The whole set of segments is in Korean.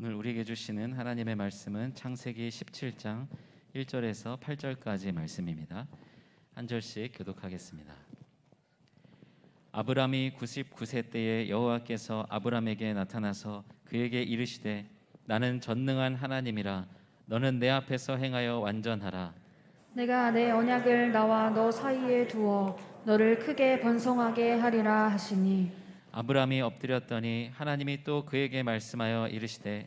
오늘 우리에게 주시는 하나님의 말씀은 창세기 17장 1절에서 8절까지 말씀입니다. 한 절씩 교독하겠습니다. 아브람이 99세 때에 여호와께서 아브람에게 나타나서 그에게 이르시되 나는 전능한 하나님이라 너는 내 앞에서 행하여 완전하라. 내가 내 언약을 나와 너 사이에 두어 너를 크게 번성하게 하리라 하시니 아브람이 엎드렸더니 하나님이 또 그에게 말씀하여 이르시되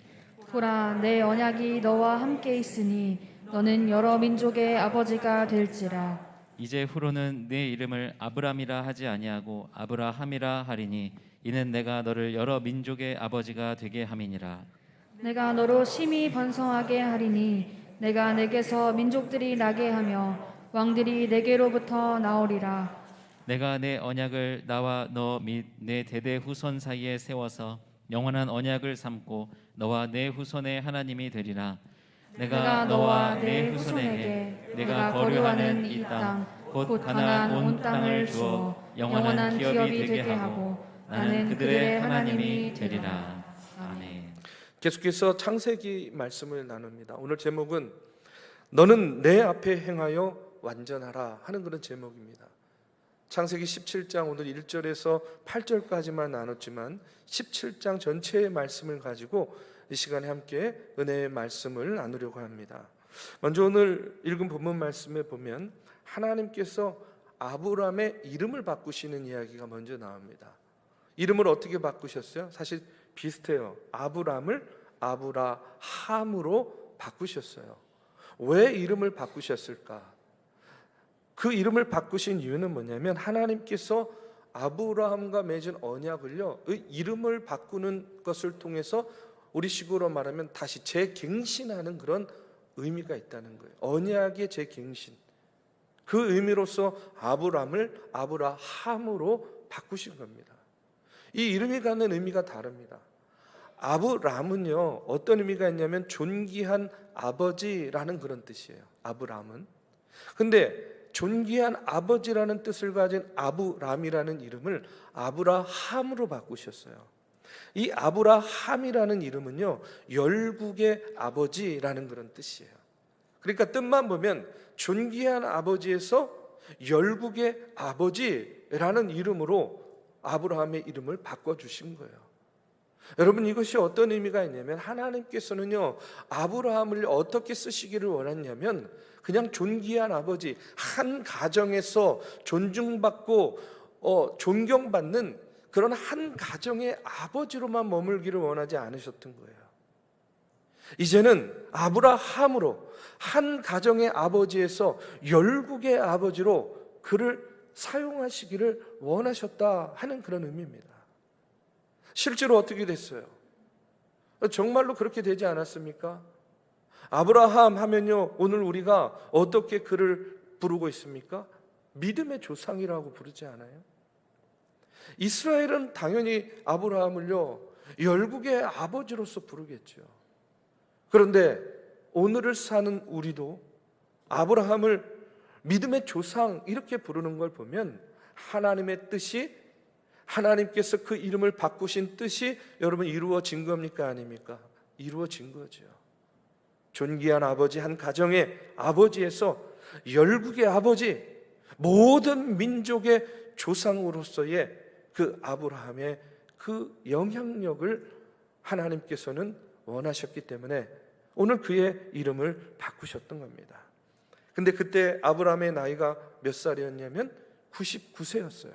보라 내 언약이 너와 함께 있으니 너는 여러 민족의 아버지가 될지라. 이제 후로는 네 이름을 아브람이라 하지 아니하고 아브라함이라 하리니 이는 내가 너를 여러 민족의 아버지가 되게 함이니라. 내가 너로 심히 번성하게 하리니 내가 내게서 민족들이 나게 하며 왕들이 내게로부터 나오리라. 내가 내 언약을 나와 너 및 내 대대 후손 사이에 세워서 영원한 언약을 삼고 너와 내 후손의 하나님이 되리라. 내가 너와 내 후손에게 내가 거류하는 이 땅 곧 가나안 온 땅을 주어 영원한 기업이 되게 하고 나는 그들의 하나님이 되리라. 아멘. 계속해서 창세기 말씀을 나눕니다. 오늘 제목은 너는 내 앞에 행하여 완전하라 하는 그런 제목입니다. 창세기 17장 오늘 1절에서 8절까지만 나눴지만 17장 전체의 말씀을 가지고 이 시간에 함께 은혜의 말씀을 나누려고 합니다. 먼저 오늘 읽은 본문 말씀에 보면 하나님께서 아브람의 이름을 바꾸시는 이야기가 먼저 나옵니다. 이름을 어떻게 바꾸셨어요? 사실 비슷해요. 아브람을 아브라함으로 바꾸셨어요. 왜 이름을 바꾸셨을까? 그 이름을 바꾸신 이유는 뭐냐면 하나님께서 아브라함과 맺은 언약을요, 이름을 바꾸는 것을 통해서 우리식으로 말하면 다시 재갱신하는 그런 의미가 있다는 거예요. 언약의 재갱신. 그 의미로서 아브람을 아브라함으로 바꾸신 겁니다. 이 이름이 갖는 의미가 다릅니다. 아브람은요, 어떤 의미가 있냐면 존귀한 아버지라는 그런 뜻이에요. 아브람은. 근데 존귀한 아버지라는 뜻을 가진 아브람이라는 이름을 아브라함으로 바꾸셨어요. 이 아브라함이라는 이름은요, 열국의 아버지라는 그런 뜻이에요. 그러니까 뜻만 보면 존귀한 아버지에서 열국의 아버지라는 이름으로 아브라함의 이름을 바꿔주신 거예요. 여러분, 이것이 어떤 의미가 있냐면 하나님께서는요, 아브라함을 어떻게 쓰시기를 원했냐면 그냥 존귀한 아버지, 한 가정에서 존중받고 존경받는 그런 한 가정의 아버지로만 머물기를 원하지 않으셨던 거예요. 이제는 아브라함으로 한 가정의 아버지에서 열국의 아버지로 그를 사용하시기를 원하셨다 하는 그런 의미입니다. 실제로 어떻게 됐어요? 정말로 그렇게 되지 않았습니까? 아브라함 하면요, 오늘 우리가 어떻게 그를 부르고 있습니까? 믿음의 조상이라고 부르지 않아요? 이스라엘은 당연히 아브라함을요, 열국의 아버지로서 부르겠죠. 그런데 오늘을 사는 우리도 아브라함을 믿음의 조상 이렇게 부르는 걸 보면 하나님의 뜻이, 하나님께서 그 이름을 바꾸신 뜻이 여러분 이루어진 겁니까? 아닙니까? 이루어진 거죠. 존귀한 아버지, 한 가정의 아버지에서 열국의 아버지, 모든 민족의 조상으로서의 그 아브라함의 그 영향력을 하나님께서는 원하셨기 때문에 오늘 그의 이름을 바꾸셨던 겁니다. 근데 그때 아브라함의 나이가 몇 살이었냐면 99세였어요.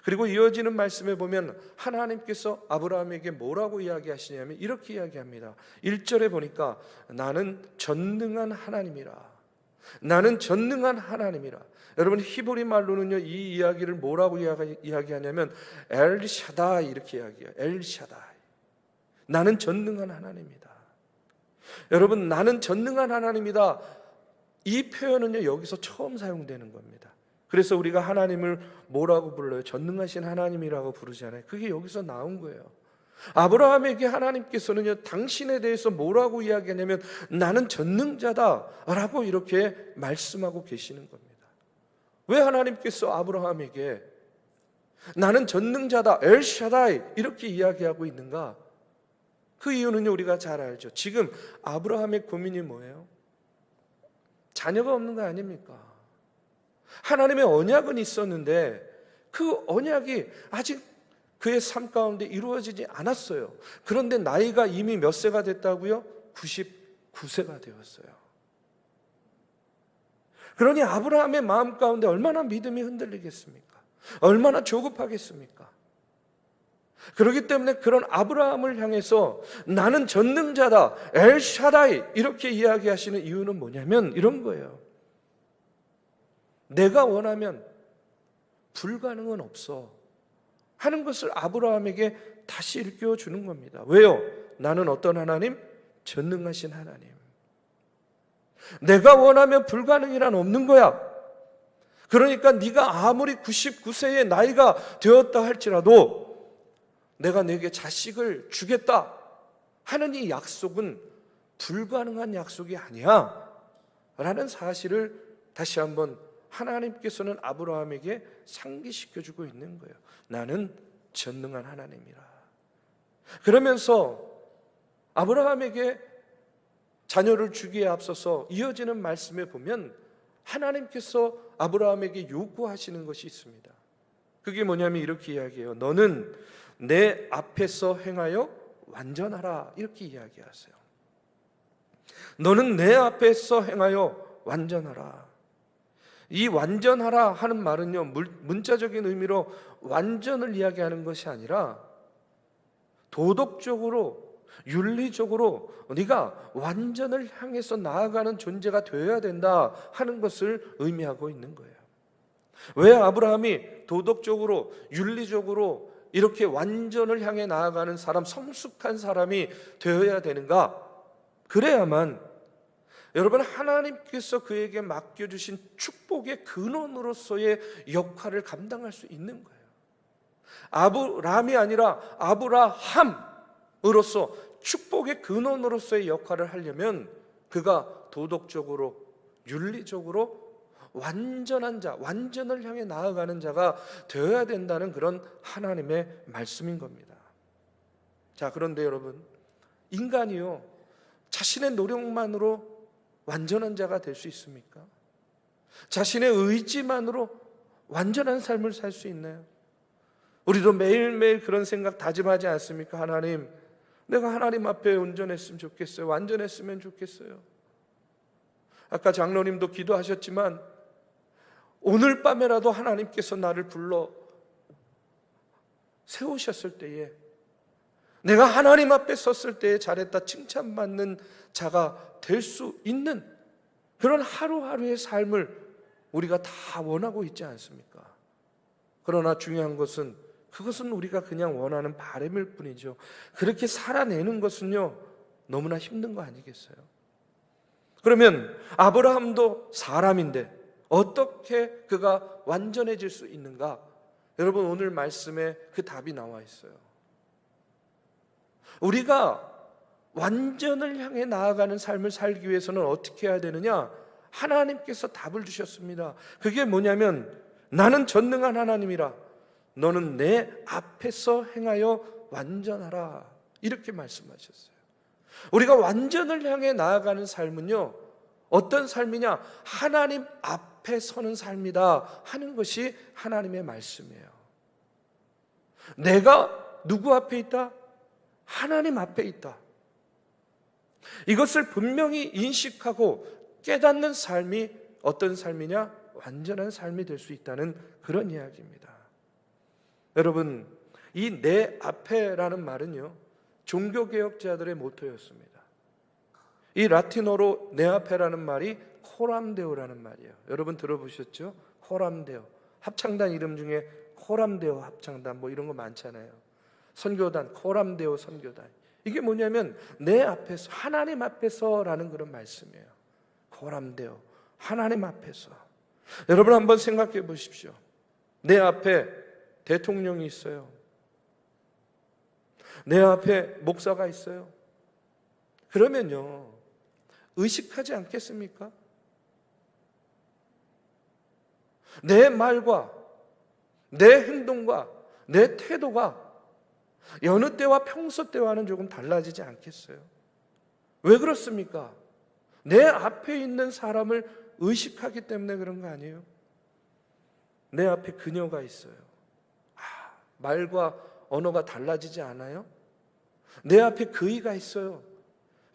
그리고 이어지는 말씀에 보면 하나님께서 아브라함에게 뭐라고 이야기하시냐면 이렇게 이야기합니다. 1절에 보니까 나는 전능한 하나님이라. 나는 전능한 하나님이라. 여러분 히브리 말로는요, 이 이야기를 뭐라고 이야기하냐면 엘샤다이 이렇게 이야기해요. 엘샤다이. 나는 전능한 하나님이다. 여러분, 나는 전능한 하나님이다. 이 표현은요, 여기서 처음 사용되는 겁니다. 그래서 우리가 하나님을 뭐라고 불러요? 전능하신 하나님이라고 부르잖아요. 그게 여기서 나온 거예요. 아브라함에게 하나님께서는요, 당신에 대해서 뭐라고 이야기하냐면 나는 전능자다라고 이렇게 말씀하고 계시는 겁니다. 왜 하나님께서 아브라함에게 나는 전능자다, 엘샤다이 이렇게 이야기하고 있는가? 그 이유는요, 우리가 잘 알죠. 지금 아브라함의 고민이 뭐예요? 자녀가 없는 거 아닙니까? 하나님의 언약은 있었는데 그 언약이 아직 그의 삶 가운데 이루어지지 않았어요. 그런데 나이가 이미 몇 세가 됐다고요? 99세가 되었어요. 그러니 아브라함의 마음 가운데 얼마나 믿음이 흔들리겠습니까? 얼마나 조급하겠습니까? 그렇기 때문에 그런 아브라함을 향해서 나는 전능자다, 엘샤다이 이렇게 이야기하시는 이유는 뭐냐면 이런 거예요. 내가 원하면 불가능은 없어 하는 것을 아브라함에게 다시 일깨워주는 겁니다. 왜요? 나는 어떤 하나님? 전능하신 하나님. 내가 원하면 불가능이란 없는 거야. 그러니까 네가 아무리 99세의 나이가 되었다 할지라도 내가 내게 자식을 주겠다 하는 이 약속은 불가능한 약속이 아니야 라는 사실을 다시 한번 하나님께서는 아브라함에게 상기시켜주고 있는 거예요. 나는 전능한 하나님이라. 그러면서 아브라함에게 자녀를 주기에 앞서서 이어지는 말씀에 보면 하나님께서 아브라함에게 요구하시는 것이 있습니다. 그게 뭐냐면 이렇게 이야기해요. 너는 내 앞에서 행하여 완전하라 이렇게 이야기하세요. 너는 내 앞에서 행하여 완전하라. 이 완전하라 하는 말은요, 문자적인 의미로 완전을 이야기하는 것이 아니라 도덕적으로 윤리적으로 네가 완전을 향해서 나아가는 존재가 되어야 된다 하는 것을 의미하고 있는 거예요. 왜 아브라함이 도덕적으로 윤리적으로 이렇게 완전을 향해 나아가는 사람, 성숙한 사람이 되어야 되는가? 그래야만 여러분 하나님께서 그에게 맡겨주신 축복의 근원으로서의 역할을 감당할 수 있는 거예요. 아브라함이 아니라 아브라함으로서 축복의 근원으로서의 역할을 하려면 그가 도덕적으로 윤리적으로 완전한 자, 완전을 향해 나아가는 자가 되어야 된다는 그런 하나님의 말씀인 겁니다. 자, 그런데 여러분, 인간이요 자신의 노력만으로 완전한 자가 될 수 있습니까? 자신의 의지만으로 완전한 삶을 살 수 있나요? 우리도 매일매일 그런 생각 다짐하지 않습니까? 하나님, 내가 하나님 앞에 온전했으면 좋겠어요. 완전했으면 좋겠어요. 아까 장로님도 기도하셨지만 오늘 밤에라도 하나님께서 나를 불러 세우셨을 때에 내가 하나님 앞에 섰을 때에 잘했다 칭찬받는 자가 될 수 있는 그런 하루하루의 삶을 우리가 다 원하고 있지 않습니까? 그러나 중요한 것은 그것은 우리가 그냥 원하는 바람일 뿐이죠. 그렇게 살아내는 것은요 너무나 힘든 거 아니겠어요? 그러면 아브라함도 사람인데 어떻게 그가 완전해질 수 있는가? 여러분 오늘 말씀에 그 답이 나와 있어요. 우리가 완전을 향해 나아가는 삶을 살기 위해서는 어떻게 해야 되느냐? 하나님께서 답을 주셨습니다. 그게 뭐냐면 나는 전능한 하나님이라 너는 내 앞에서 행하여 완전하라 이렇게 말씀하셨어요. 우리가 완전을 향해 나아가는 삶은요 어떤 삶이냐? 하나님 앞에 서는 삶이다 하는 것이 하나님의 말씀이에요. 내가 누구 앞에 있다? 하나님 앞에 있다. 이것을 분명히 인식하고 깨닫는 삶이 어떤 삶이냐? 완전한 삶이 될 수 있다는 그런 이야기입니다. 여러분, 이 내 앞에라는 말은요 종교개혁자들의 모토였습니다. 이 라틴어로 내 앞에라는 말이 코람데오라는 말이에요. 여러분 들어보셨죠? 코람데오. 합창단 이름 중에 코람데오 합창단 뭐 이런 거 많잖아요. 선교단, 코람데오 선교단. 이게 뭐냐면 내 앞에서, 하나님 앞에서라는 그런 말씀이에요. 코람데오, 하나님 앞에서. 여러분 한번 생각해 보십시오. 내 앞에 대통령이 있어요. 내 앞에 목사가 있어요. 그러면요 의식하지 않겠습니까? 내 말과 내 행동과 내 태도가 여느 때와 평소 때와는 조금 달라지지 않겠어요? 왜 그렇습니까? 내 앞에 있는 사람을 의식하기 때문에 그런 거 아니에요? 내 앞에 그녀가 있어요. 말과 언어가 달라지지 않아요? 내 앞에 그이가 있어요.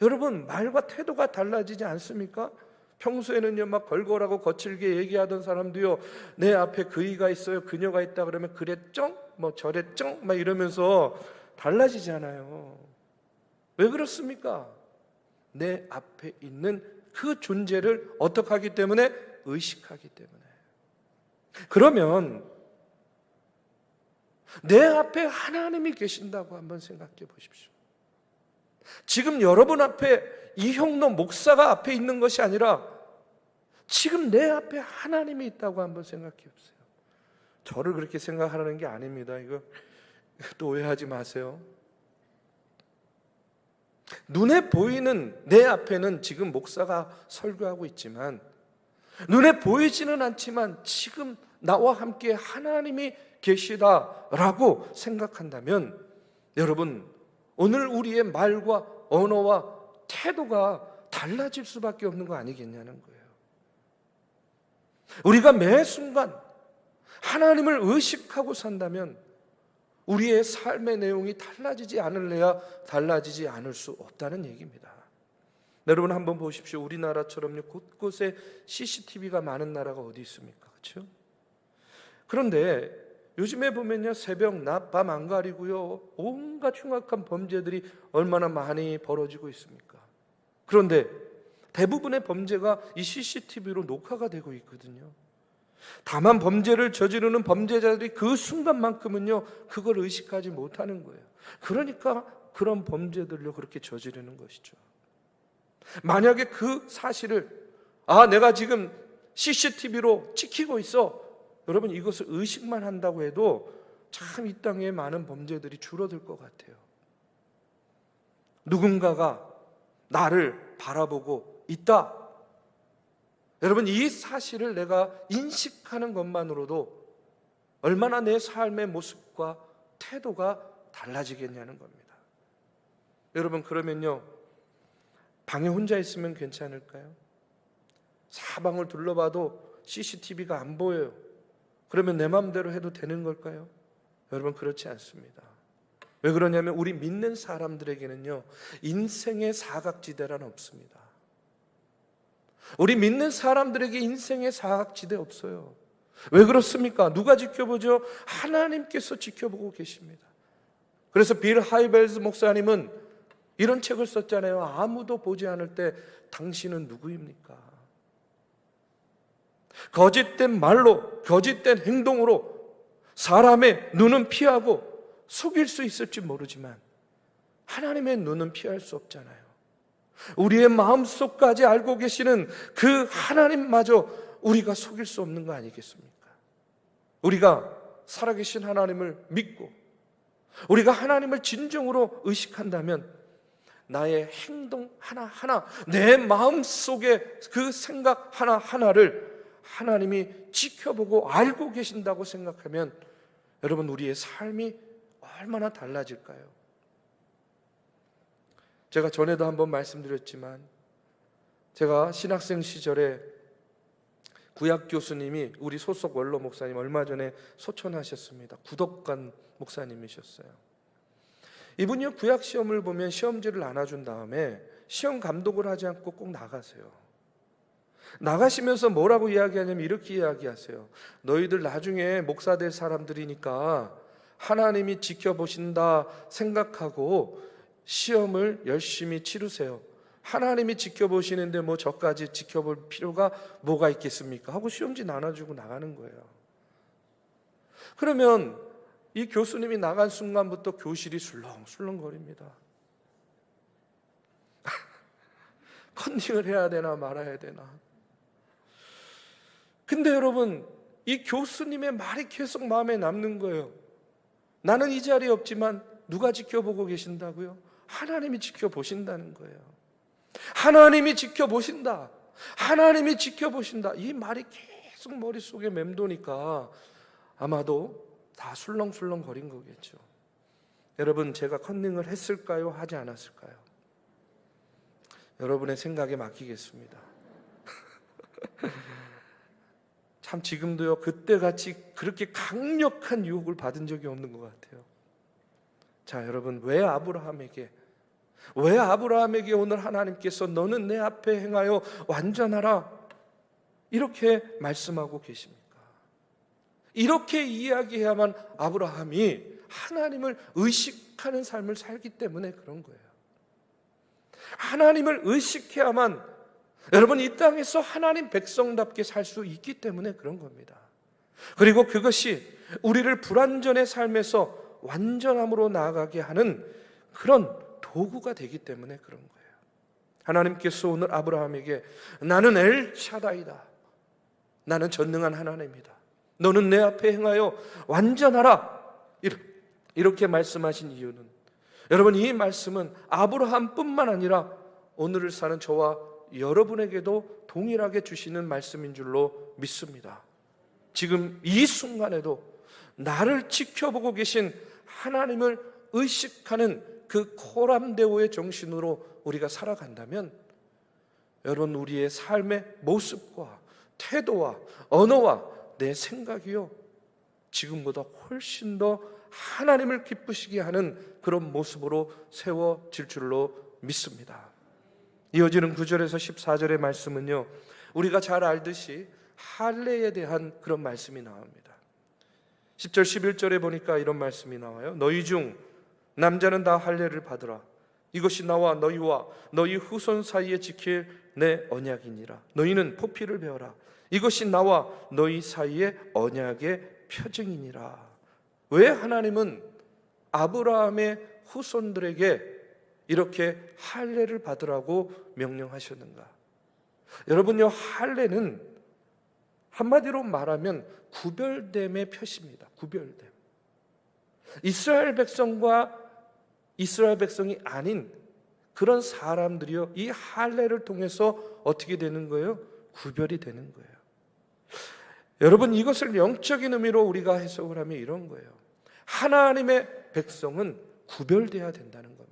여러분, 말과 태도가 달라지지 않습니까? 평소에는요 막 걸걸하고 거칠게 얘기하던 사람도요 내 앞에 그이가 있어요, 그녀가 있다 그러면 그랬쩡? 뭐 저랬쩡? 막 이러면서 달라지잖아요. 왜 그렇습니까? 내 앞에 있는 그 존재를 어떻게 하기 때문에? 의식하기 때문에. 그러면 내 앞에 하나님이 계신다고 한번 생각해 보십시오. 지금 여러분 앞에 이형로 목사가 앞에 있는 것이 아니라 지금 내 앞에 하나님이 있다고 한번 생각해 보세요. 저를 그렇게 생각하라는 게 아닙니다. 이거 또 오해하지 마세요. 눈에 보이는 내 앞에는 지금 목사가 설교하고 있지만 눈에 보이지는 않지만 지금 나와 함께 하나님이 계시다라고 생각한다면 여러분, 오늘 우리의 말과 언어와 태도가 달라질 수밖에 없는 거 아니겠냐는 거예요. 우리가 매 순간 하나님을 의식하고 산다면 우리의 삶의 내용이 달라지지 않을래야 달라지지 않을 수 없다는 얘기입니다. 여러분 한번 보십시오. 우리나라처럼요 곳곳에 CCTV가 많은 나라가 어디 있습니까? 그렇죠? 그런데 요즘에 보면요 새벽 낮 밤 안 가리고요 온갖 흉악한 범죄들이 얼마나 많이 벌어지고 있습니까? 그런데 대부분의 범죄가 이 CCTV로 녹화가 되고 있거든요. 다만 범죄를 저지르는 범죄자들이 그 순간만큼은요 그걸 의식하지 못하는 거예요. 그러니까 그런 범죄들로 그렇게 저지르는 것이죠. 만약에 그 사실을 내가 지금 CCTV로 찍히고 있어, 여러분 이것을 의식만 한다고 해도 참 이 땅에 많은 범죄들이 줄어들 것 같아요. 누군가가 나를 바라보고 있다. 여러분 이 사실을 내가 인식하는 것만으로도 얼마나 내 삶의 모습과 태도가 달라지겠냐는 겁니다. 여러분 그러면요 방에 혼자 있으면 괜찮을까요? 사방을 둘러봐도 CCTV가 안 보여요. 그러면 내 마음대로 해도 되는 걸까요? 여러분 그렇지 않습니다. 왜 그러냐면 우리 믿는 사람들에게는요 인생의 사각지대란 없습니다. 우리 믿는 사람들에게 인생의 사각지대 없어요. 왜 그렇습니까? 누가 지켜보죠? 하나님께서 지켜보고 계십니다. 그래서 빌 하이벨즈 목사님은 이런 책을 썼잖아요. 아무도 보지 않을 때 당신은 누구입니까? 거짓된 말로, 거짓된 행동으로 사람의 눈은 피하고 속일 수 있을지 모르지만 하나님의 눈은 피할 수 없잖아요. 우리의 마음속까지 알고 계시는 그 하나님마저 우리가 속일 수 없는 거 아니겠습니까? 우리가 살아계신 하나님을 믿고 우리가 하나님을 진정으로 의식한다면 나의 행동 하나하나, 내 마음속의 그 생각 하나하나를 하나님이 지켜보고 알고 계신다고 생각하면 여러분 우리의 삶이 얼마나 달라질까요? 제가 전에도 한번 말씀드렸지만 제가 신학생 시절에 구약 교수님이 우리 소속 원로 목사님 얼마 전에 소천하셨습니다. 구덕관 목사님이셨어요. 이분이 구약 시험을 보면 시험지를 나눠준 다음에 시험 감독을 하지 않고 꼭 나가세요. 나가시면서 뭐라고 이야기하냐면 이렇게 이야기하세요. 너희들 나중에 목사 될 사람들이니까 하나님이 지켜보신다 생각하고 시험을 열심히 치르세요. 하나님이 지켜보시는데 뭐 저까지 지켜볼 필요가 뭐가 있겠습니까? 하고 시험지 나눠주고 나가는 거예요. 그러면 이 교수님이 나간 순간부터 교실이 술렁술렁거립니다. 컨닝을 해야 되나 말아야 되나. 근데 여러분 이 교수님의 말이 계속 마음에 남는 거예요. 나는 이 자리에 없지만 누가 지켜보고 계신다고요? 하나님이 지켜보신다는 거예요. 하나님이 지켜보신다. 하나님이 지켜보신다. 이 말이 계속 머릿속에 맴도니까 아마도 다 술렁술렁 거린 거겠죠. 여러분, 제가 컨닝을 했을까요? 하지 않았을까요? 여러분의 생각에 맡기겠습니다. 참 지금도요, 그때같이 그렇게 강력한 유혹을 받은 적이 없는 것 같아요. 자, 여러분, 왜 아브라함에게 오늘 하나님께서 너는 내 앞에 행하여 완전하라 이렇게 말씀하고 계십니까? 이렇게 이야기해야만 아브라함이 하나님을 의식하는 삶을 살기 때문에 그런 거예요. 하나님을 의식해야만 여러분 이 땅에서 하나님 백성답게 살 수 있기 때문에 그런 겁니다. 그리고 그것이 우리를 불완전의 삶에서 완전함으로 나아가게 하는 그런 도구가 되기 때문에 그런 거예요. 하나님께서 오늘 아브라함에게 나는 엘샤다이다, 나는 전능한 하나님이다, 너는 내 앞에 행하여 완전하라 이렇게 말씀하신 이유는, 여러분 이 말씀은 아브라함뿐만 아니라 오늘을 사는 저와 여러분에게도 동일하게 주시는 말씀인 줄로 믿습니다. 지금 이 순간에도 나를 지켜보고 계신 하나님을 의식하는 그 코람데오의 정신으로 우리가 살아간다면 여러분 우리의 삶의 모습과 태도와 언어와 내 생각이요 지금보다 훨씬 더 하나님을 기쁘시게 하는 그런 모습으로 세워질 줄로 믿습니다. 이어지는 9절에서 14절의 말씀은요, 우리가 잘 알듯이 할례에 대한 그런 말씀이 나옵니다. 10절 11절에 보니까 이런 말씀이 나와요. 너희 중 남자는 다 할례를 받으라. 이것이 나와 너희와 너희 후손 사이에 지킬 내 언약이니라. 너희는 포피를 베어라. 이것이 나와 너희 사이의 언약의 표징이니라. 왜 하나님은 아브라함의 후손들에게 이렇게 할례를 받으라고 명령하셨는가? 여러분요, 할례는 한마디로 말하면 구별됨의 표시입니다. 구별됨. 이스라엘 백성과 이스라엘 백성이 아닌 그런 사람들이요, 이 할례를 통해서 어떻게 되는 거예요? 구별이 되는 거예요. 여러분 이것을 영적인 의미로 우리가 해석을 하면 이런 거예요. 하나님의 백성은 구별돼야 된다는 겁니다.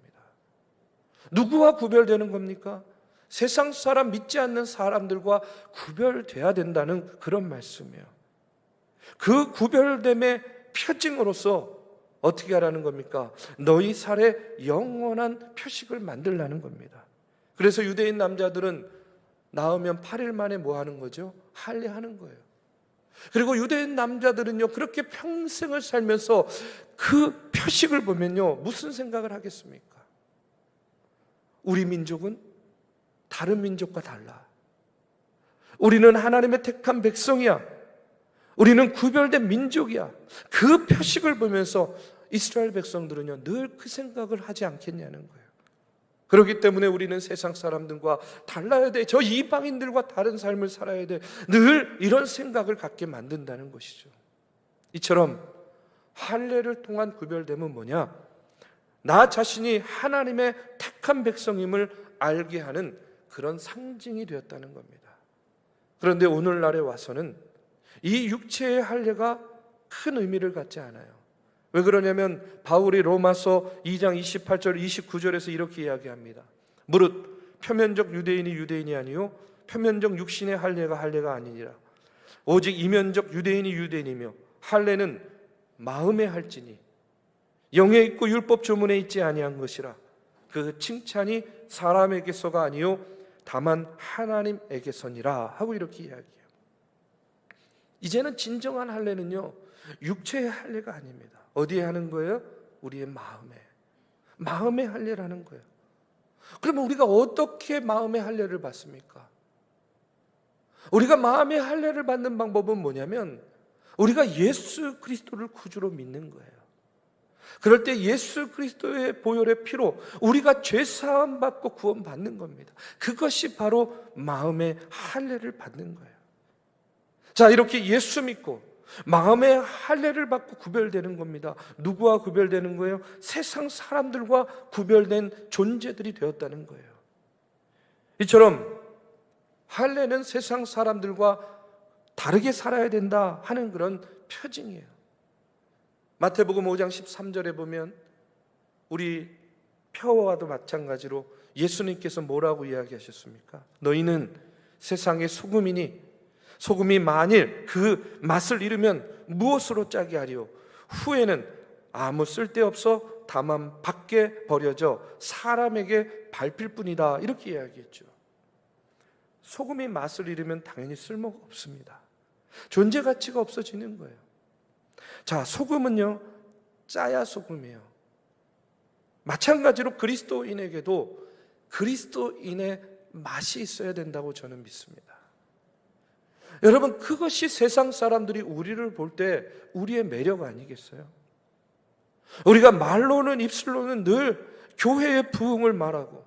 누구와 구별되는 겁니까? 세상 사람, 믿지 않는 사람들과 구별돼야 된다는 그런 말씀이에요. 그 구별됨의 표징으로서 어떻게 하라는 겁니까? 너희 살에 영원한 표식을 만들라는 겁니다. 그래서 유대인 남자들은 낳으면 8일 만에 뭐 하는 거죠? 할례하는 거예요. 그리고 유대인 남자들은요, 그렇게 평생을 살면서 그 표식을 보면요, 무슨 생각을 하겠습니까? 우리 민족은 다른 민족과 달라. 우리는 하나님의 택한 백성이야. 우리는 구별된 민족이야. 그 표식을 보면서 이스라엘 백성들은요, 늘 그 생각을 하지 않겠냐는 거예요. 그렇기 때문에 우리는 세상 사람들과 달라야 돼. 저 이방인들과 다른 삶을 살아야 돼. 늘 이런 생각을 갖게 만든다는 것이죠. 이처럼 할례를 통한 구별됨은 뭐냐? 나 자신이 하나님의 택한 백성임을 알게 하는 그런 상징이 되었다는 겁니다. 그런데 오늘날에 와서는 이 육체의 할례가 큰 의미를 갖지 않아요. 왜 그러냐면 바울이 로마서 2장 28절 29절에서 이렇게 이야기합니다. 무릇 표면적 유대인이 유대인이 아니요 표면적 육신의 할례가 할례가 아니니라. 오직 이면적 유대인이 유대인이며 할례는 마음에 할지니 영에 있고 율법 조문에 있지 아니한 것이라. 그 칭찬이 사람에게서가 아니요 다만 하나님에게서니라 하고 이렇게 이야기해요. 이제는 진정한 할례는요, 육체의 할례가 아닙니다. 어디에 하는 거예요? 우리의 마음의 할례라는 거예요. 그러면 우리가 어떻게 마음의 할례를 받습니까? 우리가 마음의 할례를 받는 방법은 뭐냐면 우리가 예수 그리스도를 구주로 믿는 거예요. 그럴 때 예수 그리스도의 보혈의 피로 우리가 죄 사함 받고 구원 받는 겁니다. 그것이 바로 마음의 할례를 받는 거예요. 자, 이렇게 예수 믿고 마음의 할례를 받고 구별되는 겁니다. 누구와 구별되는 거예요? 세상 사람들과 구별된 존재들이 되었다는 거예요. 이처럼 할례는 세상 사람들과 다르게 살아야 된다 하는 그런 표징이에요. 마태복음 5장 13절에 보면 우리 표와도 마찬가지로 예수님께서 뭐라고 이야기하셨습니까? 너희는 세상의 소금이니 소금이 만일 그 맛을 잃으면 무엇으로 짜게 하리요? 후에는 아무 쓸데없어 다만 밖에 버려져 사람에게 밟힐 뿐이다. 이렇게 이야기했죠. 소금이 맛을 잃으면 당연히 쓸모가 없습니다. 존재 가치가 없어지는 거예요. 자, 소금은요, 짜야 소금이에요. 마찬가지로 그리스도인에게도 그리스도인의 맛이 있어야 된다고 저는 믿습니다. 여러분, 그것이 세상 사람들이 우리를 볼 때 우리의 매력 아니겠어요? 우리가 말로는, 입술로는 늘 교회의 부흥을 말하고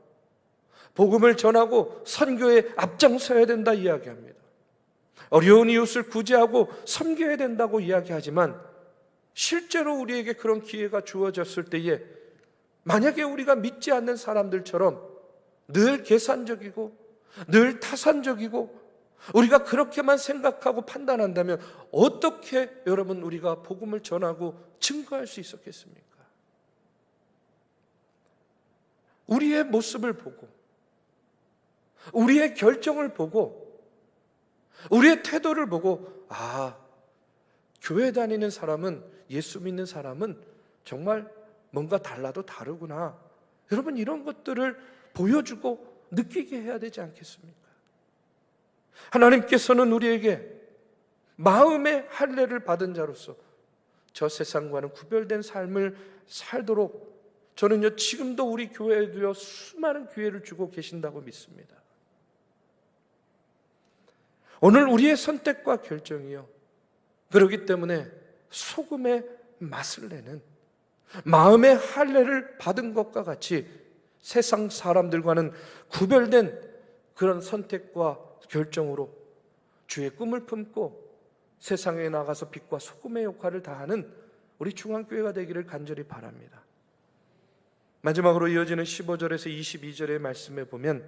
복음을 전하고 선교에 앞장서야 된다 이야기합니다. 어려운 이웃을 구제하고 섬겨야 된다고 이야기하지만 실제로 우리에게 그런 기회가 주어졌을 때에 만약에 우리가 믿지 않는 사람들처럼 늘 계산적이고 늘 타산적이고 우리가 그렇게만 생각하고 판단한다면 어떻게 여러분 우리가 복음을 전하고 증거할 수 있었겠습니까? 우리의 모습을 보고 우리의 결정을 보고 우리의 태도를 보고 교회 다니는 사람은, 예수 믿는 사람은 정말 뭔가 달라도 다르구나, 여러분 이런 것들을 보여주고 느끼게 해야 되지 않겠습니까? 하나님께서는 우리에게 마음의 할례를 받은 자로서 저 세상과는 구별된 삶을 살도록 저는요 지금도 우리 교회에도요 수많은 기회를 주고 계신다고 믿습니다. 오늘 우리의 선택과 결정이요, 그렇기 때문에 소금의 맛을 내는 마음의 할례를 받은 것과 같이 세상 사람들과는 구별된 그런 선택과 결정으로 주의 꿈을 품고 세상에 나가서 빛과 소금의 역할을 다하는 우리 중앙교회가 되기를 간절히 바랍니다. 마지막으로 이어지는 15절에서 22절의 말씀에 보면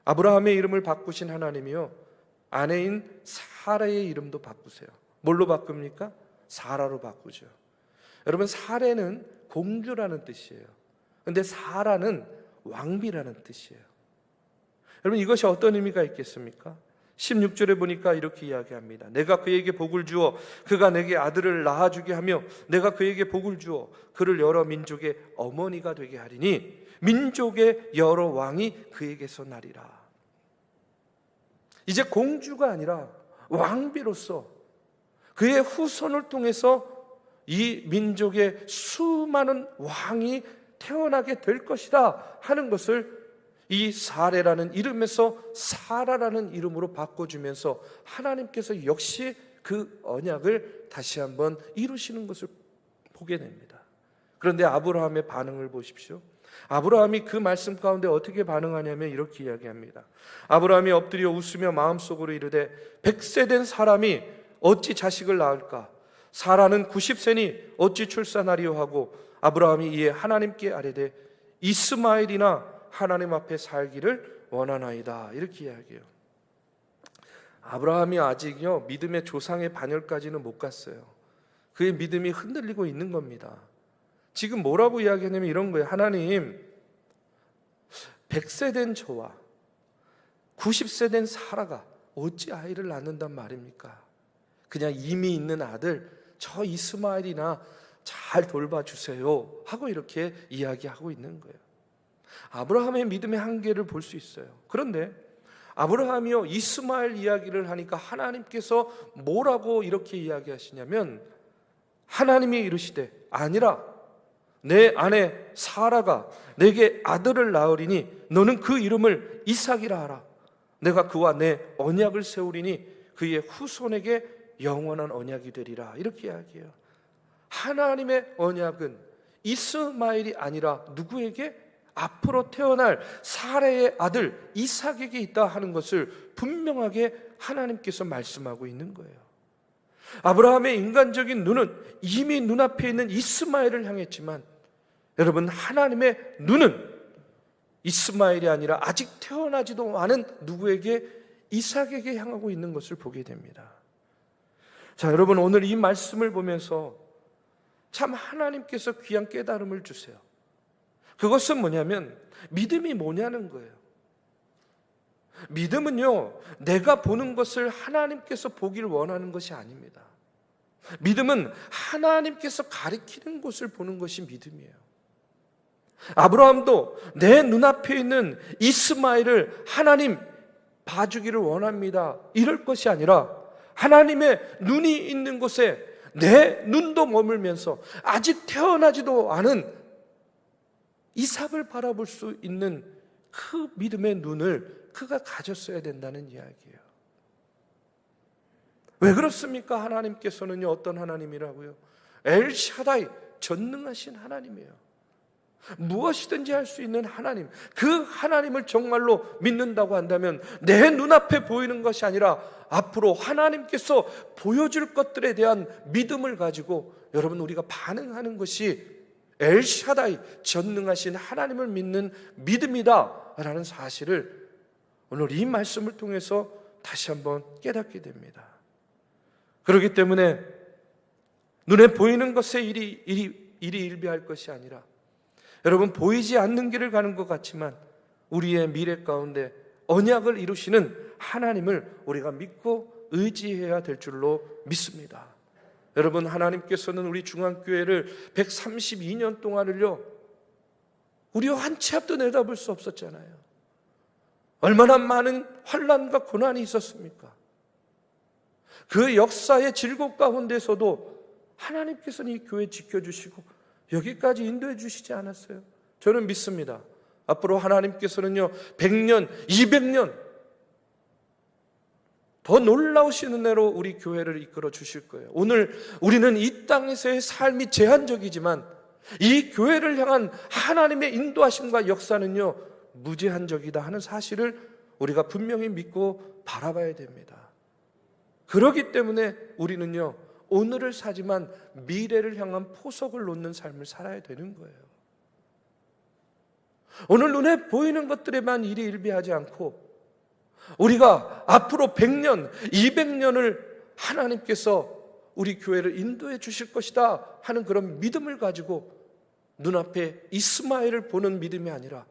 아브라함의 이름을 바꾸신 하나님이요 아내인 사라의 이름도 바꾸세요. 뭘로 바꿉니까? 사라로 바꾸죠. 여러분, 사례는 공주라는 뜻이에요. 그런데 사라는 왕비라는 뜻이에요. 여러분, 이것이 어떤 의미가 있겠습니까? 16절에 보니까 이렇게 이야기합니다. 내가 그에게 복을 주어 그가 내게 아들을 낳아주게 하며 내가 그에게 복을 주어 그를 여러 민족의 어머니가 되게 하리니 민족의 여러 왕이 그에게서 나리라. 이제 공주가 아니라 왕비로서 그의 후손을 통해서 이 민족의 수많은 왕이 태어나게 될 것이다 하는 것을 이 사레라는 이름에서 사라라는 이름으로 바꿔주면서 하나님께서 역시 그 언약을 다시 한번 이루시는 것을 보게 됩니다. 그런데 아브라함의 반응을 보십시오. 아브라함이 그 말씀 가운데 어떻게 반응하냐면 이렇게 이야기합니다. 아브라함이 엎드려 웃으며 마음속으로 이르되 100세 된 사람이 어찌 자식을 낳을까? 사라는 90세니 어찌 출산하리요 하고 아브라함이 이에 하나님께 아뢰되 이스마엘이나 하나님 앞에 살기를 원하나이다. 이렇게 이야기해요. 아브라함이 아직요 믿음의 조상의 반열까지는 못 갔어요. 그의 믿음이 흔들리고 있는 겁니다. 지금 뭐라고 이야기하냐면 이런 거예요. 하나님, 100세 된 저와 90세 된 사라가 어찌 아이를 낳는단 말입니까? 그냥 이미 있는 아들 저 이스마엘이나 잘 돌봐주세요 하고 이렇게 이야기하고 있는 거예요. 아브라함의 믿음의 한계를 볼 수 있어요. 그런데 아브라함이요 이스마엘 이야기를 하니까 하나님께서 뭐라고 이렇게 이야기하시냐면 하나님이 이르시되 아니라 내 아내 사라가 내게 아들을 낳으리니 너는 그 이름을 이삭이라 하라. 내가 그와 내 언약을 세우리니 그의 후손에게 영원한 언약이 되리라. 이렇게 이야기해요. 하나님의 언약은 이스마엘이 아니라 누구에게? 앞으로 태어날 사라의 아들 이삭에게 있다 하는 것을 분명하게 하나님께서 말씀하고 있는 거예요. 아브라함의 인간적인 눈은 이미 눈앞에 있는 이스마엘을 향했지만 여러분, 하나님의 눈은 이스마엘이 아니라 아직 태어나지도 않은 누구에게? 이삭에게 향하고 있는 것을 보게 됩니다. 자, 여러분, 오늘 이 말씀을 보면서 참 하나님께서 귀한 깨달음을 주세요. 그것은 뭐냐면 믿음이 뭐냐는 거예요. 믿음은요, 내가 보는 것을 하나님께서 보길 원하는 것이 아닙니다. 믿음은 하나님께서 가리키는 곳을 보는 것이 믿음이에요. 아브라함도 내 눈앞에 있는 이스마엘을 하나님 봐주기를 원합니다, 이럴 것이 아니라 하나님의 눈이 있는 곳에 내 눈도 머물면서 아직 태어나지도 않은 이삭을 바라볼 수 있는 그 믿음의 눈을 그가 가졌어야 된다는 이야기예요. 왜 그렇습니까? 하나님께서는요, 어떤 하나님이라고요? 엘샤다이, 전능하신 하나님이에요. 무엇이든지 할 수 있는 하나님, 그 하나님을 정말로 믿는다고 한다면 내 눈앞에 보이는 것이 아니라 앞으로 하나님께서 보여줄 것들에 대한 믿음을 가지고 여러분, 우리가 반응하는 것이 엘샤다이, 전능하신 하나님을 믿는 믿음이다 라는 사실을 오늘 이 말씀을 통해서 다시 한번 깨닫게 됩니다. 그렇기 때문에 눈에 보이는 것에 일희일비할 것이 아니라 여러분, 보이지 않는 길을 가는 것 같지만 우리의 미래 가운데 언약을 이루시는 하나님을 우리가 믿고 의지해야 될 줄로 믿습니다. 여러분, 하나님께서는 우리 중앙교회를 132년 동안을요, 우리와 한 치 앞도 내다볼 수 없었잖아요. 얼마나 많은 환난과 고난이 있었습니까? 그 역사의 질곡 가운데서도 하나님께서는 이 교회 지켜주시고 여기까지 인도해 주시지 않았어요? 저는 믿습니다. 앞으로 하나님께서는요, 100년, 200년 더 놀라우신 은혜로 우리 교회를 이끌어 주실 거예요. 오늘 우리는 이 땅에서의 삶이 제한적이지만 이 교회를 향한 하나님의 인도하심과 역사는요, 무제한적이다 하는 사실을 우리가 분명히 믿고 바라봐야 됩니다. 그렇기 때문에 우리는요, 오늘을 사지만 미래를 향한 포석을 놓는 삶을 살아야 되는 거예요. 오늘 눈에 보이는 것들에만 일희일비하지 않고 우리가 앞으로 100년, 200년을 하나님께서 우리 교회를 인도해 주실 것이다 하는 그런 믿음을 가지고 눈앞에 이스마엘을 보는 믿음이 아니라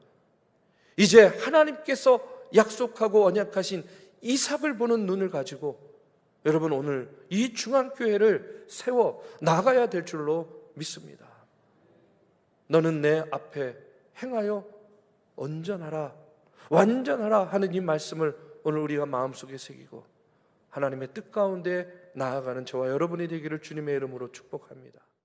이제 하나님께서 약속하고 언약하신 이삭을 보는 눈을 가지고 여러분, 오늘 이 중앙교회를 세워 나가야 될 줄로 믿습니다. 너는 내 앞에 행하여 온전하라, 완전하라 하는 이 말씀을 오늘 우리가 마음속에 새기고 하나님의 뜻 가운데 나아가는 저와 여러분이 되기를 주님의 이름으로 축복합니다.